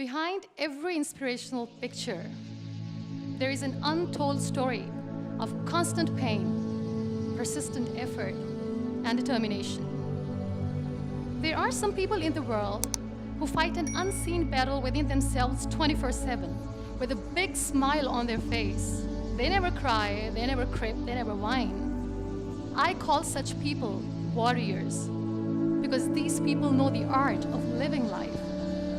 Behind every inspirational picture, there is an untold story of constant pain, persistent effort, and determination. There are some people in the world who fight an unseen battle within themselves 24/7 with a big smile on their face. They never cry, they never crib, they never whine. I call such people warriors because these people know the art of living life,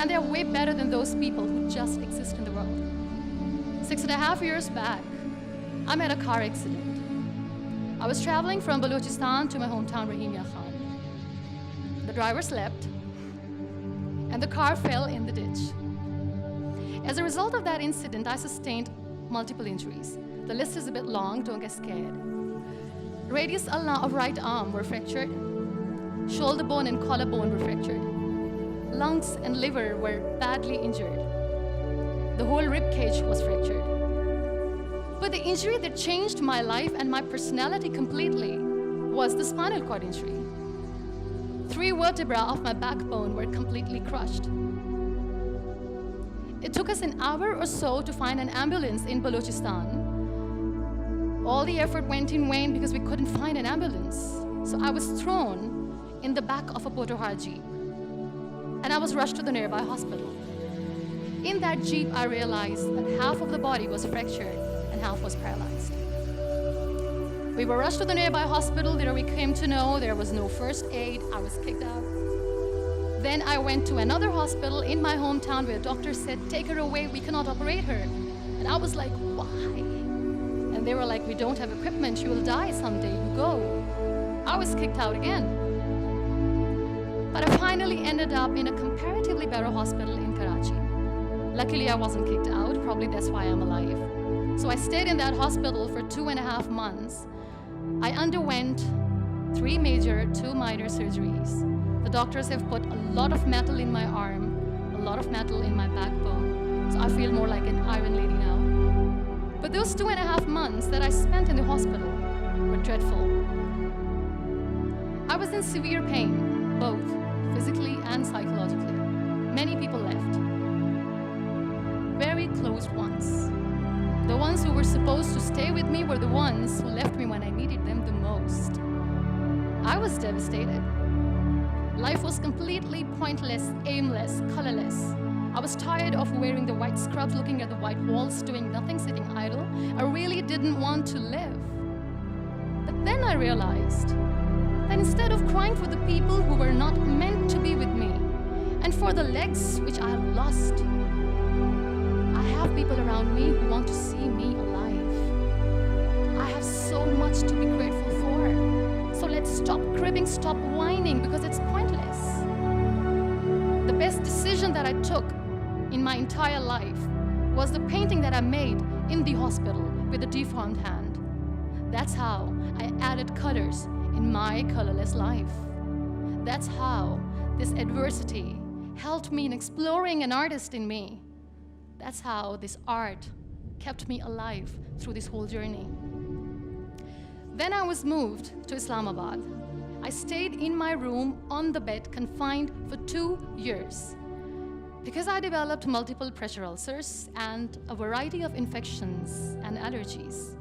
and they're way better than those people who just exist in the world. 6.5 years back, I met a car accident. I was traveling from Balochistan to my hometown, Rahimia Khan. The driver slept, and the car fell in the ditch. As a result of that incident, I sustained multiple injuries. The list is a bit long, don't get scared. Radius ulna of right arm were fractured. Shoulder bone and collarbone were fractured. Lungs and liver were badly injured. The whole rib cage was fractured. But the injury that changed my life and my personality completely was the spinal cord injury. 3 vertebrae of my backbone were completely crushed. It took us an hour or so to find an ambulance in Balochistan. All the effort went in vain because we couldn't find an ambulance. So I was thrown in the back of a Potohar Jeep, and I was rushed to the nearby hospital. In that Jeep, I realized that half of the body was fractured and half was paralyzed. We were rushed to the nearby hospital. There we came to know there was no first aid. I was kicked out. Then I went to another hospital in my hometown where doctors said, "Take her away, we cannot operate her." And I was like, why? And they were like, "We don't have equipment, she will die someday, you go." I was kicked out again. But I finally ended up in a comparatively better hospital in Karachi. Luckily, I wasn't kicked out. Probably that's why I'm alive. So I stayed in that hospital for 2.5 months. I underwent 3 major, 2 minor surgeries. The doctors have put a lot of metal in my arm, a lot of metal in my backbone. So I feel more like an iron lady now. But those 2.5 months that I spent in the hospital were dreadful. I was in severe pain, both physically and psychologically. Many people left. Very close ones. The ones who were supposed to stay with me were the ones who left me when I needed them the most. I was devastated. Life was completely pointless, aimless, colorless. I was tired of wearing the white scrubs, looking at the white walls, doing nothing, sitting idle. I really didn't want to live. But then I realized that instead of crying for the people who were not meant to be with me, and for the legs which I had lost, I have people around me who want to see me alive. I have so much to be grateful for. So let's stop cribbing, stop whining, because it's pointless. The best decision that I took in my entire life was the painting that I made in the hospital with a deformed hand. That's how I added colors in my colorless life. That's how this adversity helped me in exploring an artist in me. That's how this art kept me alive through this whole journey. Then I was moved to Islamabad. I stayed in my room on the bed, confined for 2 years, because I developed multiple pressure ulcers and a variety of infections and allergies.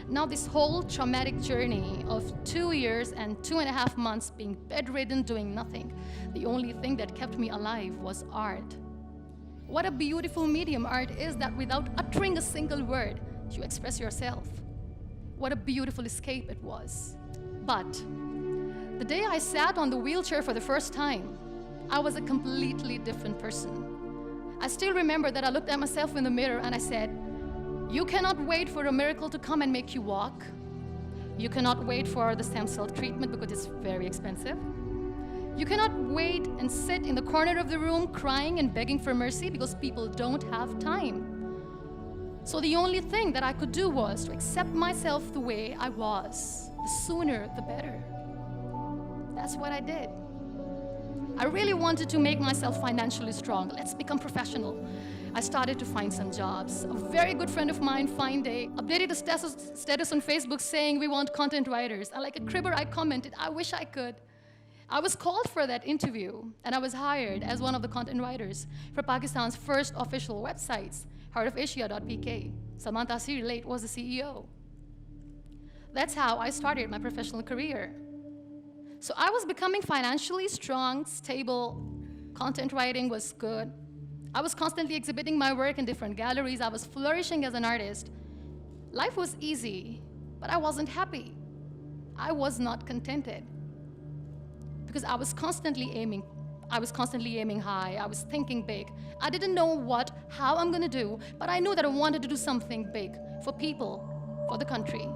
Now this whole traumatic journey of 2 years and 2.5 months being bedridden, doing nothing, the only thing that kept me alive was art. What a beautiful medium art is, that without uttering a single word, you express yourself. What a beautiful escape it was. But the day I sat on the wheelchair for the first time, I was a completely different person. I still remember that I looked at myself in the mirror and I said, "You cannot wait for a miracle to come and make you walk. You cannot wait for the stem cell treatment because it's very expensive. You cannot wait and sit in the corner of the room crying and begging for mercy because people don't have time." So the only thing that I could do was to accept myself the way I was. The sooner, the better. That's what I did. I really wanted to make myself financially strong. Let's become professional. I started to find some jobs. A very good friend of mine, Fine Day, updated a status on Facebook saying we want content writers. And like a cribber, I commented, "I wish I could." I was called for that interview, and I was hired as one of the content writers for Pakistan's first official websites, heartofasia.pk. Salman Taseer late was the CEO. That's how I started my professional career. So I was becoming financially strong, stable, content writing was good. I was constantly exhibiting my work in different galleries. I was flourishing as an artist. Life was easy, but I wasn't happy. I was not contented because I was constantly aiming high. I was thinking big. I didn't know how I'm gonna do, but I knew that I wanted to do something big for people, for the country.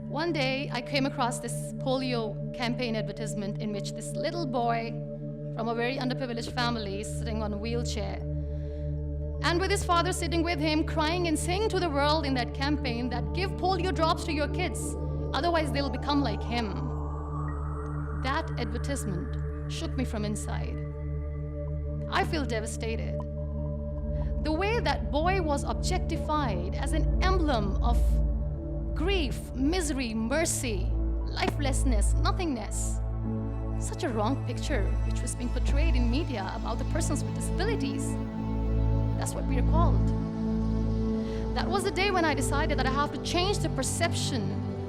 One day, I came across this polio campaign advertisement in which this little boy from a very underprivileged family is sitting on a wheelchair, and with his father sitting with him, crying and saying to the world in that campaign that give polio drops to your kids, otherwise they'll become like him. That advertisement shook me from inside. I feel devastated. The way that boy was objectified as an emblem of grief, misery, mercy, lifelessness, nothingness. Such a wrong picture which was being portrayed in media about the persons with disabilities. That's what we are called. That was the day when I decided that I have to change the perception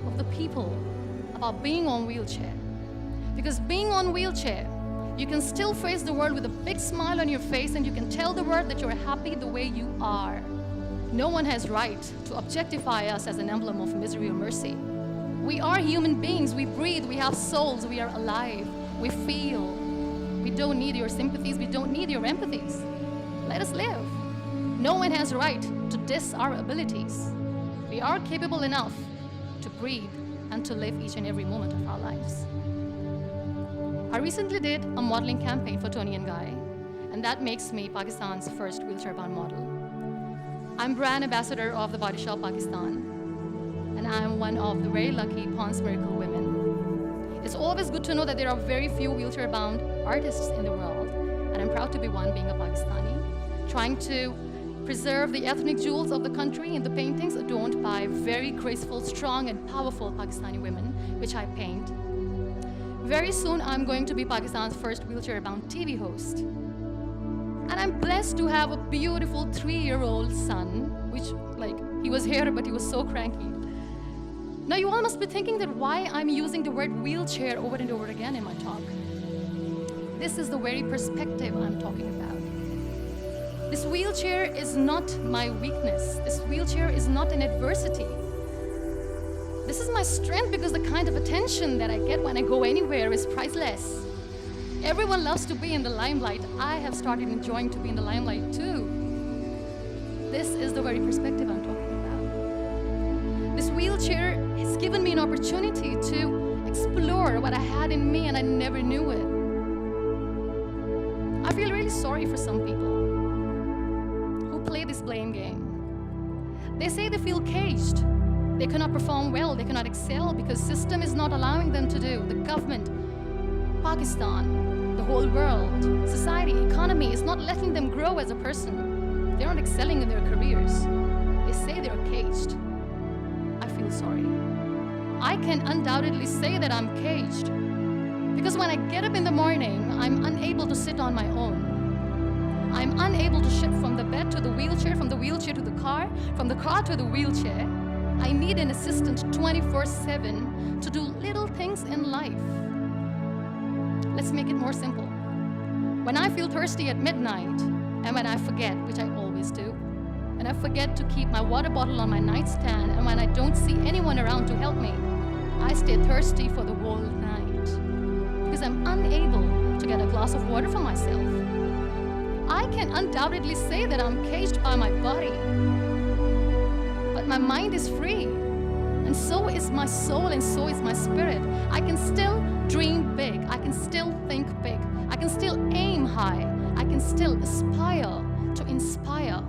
of the people about being on wheelchair. Because being on wheelchair, you can still face the world with a big smile on your face, and you can tell the world that you're happy the way you are. No one has right to objectify us as an emblem of misery or mercy. We are human beings, we breathe, we have souls, we are alive, we feel. We don't need your sympathies, we don't need your empathies. Let us live. No one has right to diss our abilities. We are capable enough to breathe and to live each and every moment of our lives. I recently did a modeling campaign for Toni & Guy, and that makes me Pakistan's first wheelchair-bound model. I'm brand ambassador of the Body Shop Pakistan, and I'm one of the very lucky Pond's Miracle women. It's always good to know that there are very few wheelchair-bound artists in the world, and I'm proud to be one, being a Pakistani, trying to preserve the ethnic jewels of the country in the paintings adorned by very graceful, strong, and powerful Pakistani women, which I paint. Very soon, I'm going to be Pakistan's first wheelchair-bound TV host. And I'm blessed to have a beautiful 3-year-old son, which, he was here, but he was so cranky. Now, you all must be thinking that why I'm using the word wheelchair over and over again in my talk. This is the very perspective I'm talking about. This wheelchair is not my weakness. This wheelchair is not an adversity. This is my strength, because the kind of attention that I get when I go anywhere is priceless. Everyone loves to be in the limelight. I have started enjoying to be in the limelight too. This is the very perspective I'm talking about. This wheelchair has given me an opportunity to explore what I had in me, and I never knew it. I feel really sorry for some people who play this blame game. They say they feel caged. They cannot perform well, they cannot excel because system is not allowing them to do. The government, Pakistan, the whole world, society, economy is not letting them grow as a person. They're not excelling in their careers. They say they're caged. I feel sorry. I can undoubtedly say that I'm caged because when I get up in the morning, I'm unable to sit on my own. I'm unable to shift from the bed to the wheelchair, from the wheelchair to the car, from the car to the wheelchair. I need an assistant 24/7 to do little things in life. Let's make it more simple. When I feel thirsty at midnight, and when I forget, which I always do, and I forget to keep my water bottle on my nightstand, and when I don't see anyone around to help me, I stay thirsty for the whole night because I'm unable to get a glass of water for myself. I can undoubtedly say that I'm caged by my body, but my mind is free, and so is my soul, and so is my spirit. I can still dream big. I can still think big. I can still aim high. I can still aspire to inspire.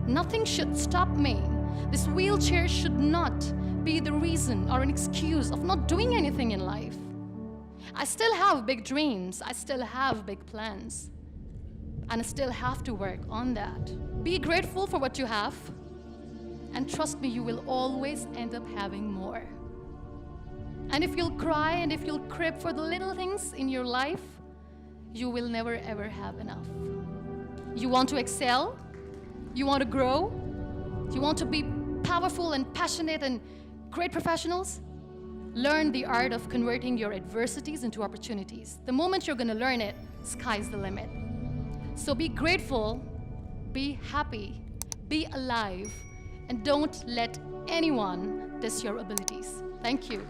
Nothing should stop me. This wheelchair should not be the reason or an excuse of not doing anything in life. I still have big dreams. I still have big plans. And I still have to work on that. Be grateful for what you have. And trust me, you will always end up having more. And if you'll cry and if you'll crib for the little things in your life, you will never ever have enough. You want to excel? You want to grow? You want to be powerful and passionate and great professionals? Learn the art of converting your adversities into opportunities. The moment you're going to learn it, sky's the limit. So be grateful, be happy, be alive, and don't let anyone diss your abilities. Thank you.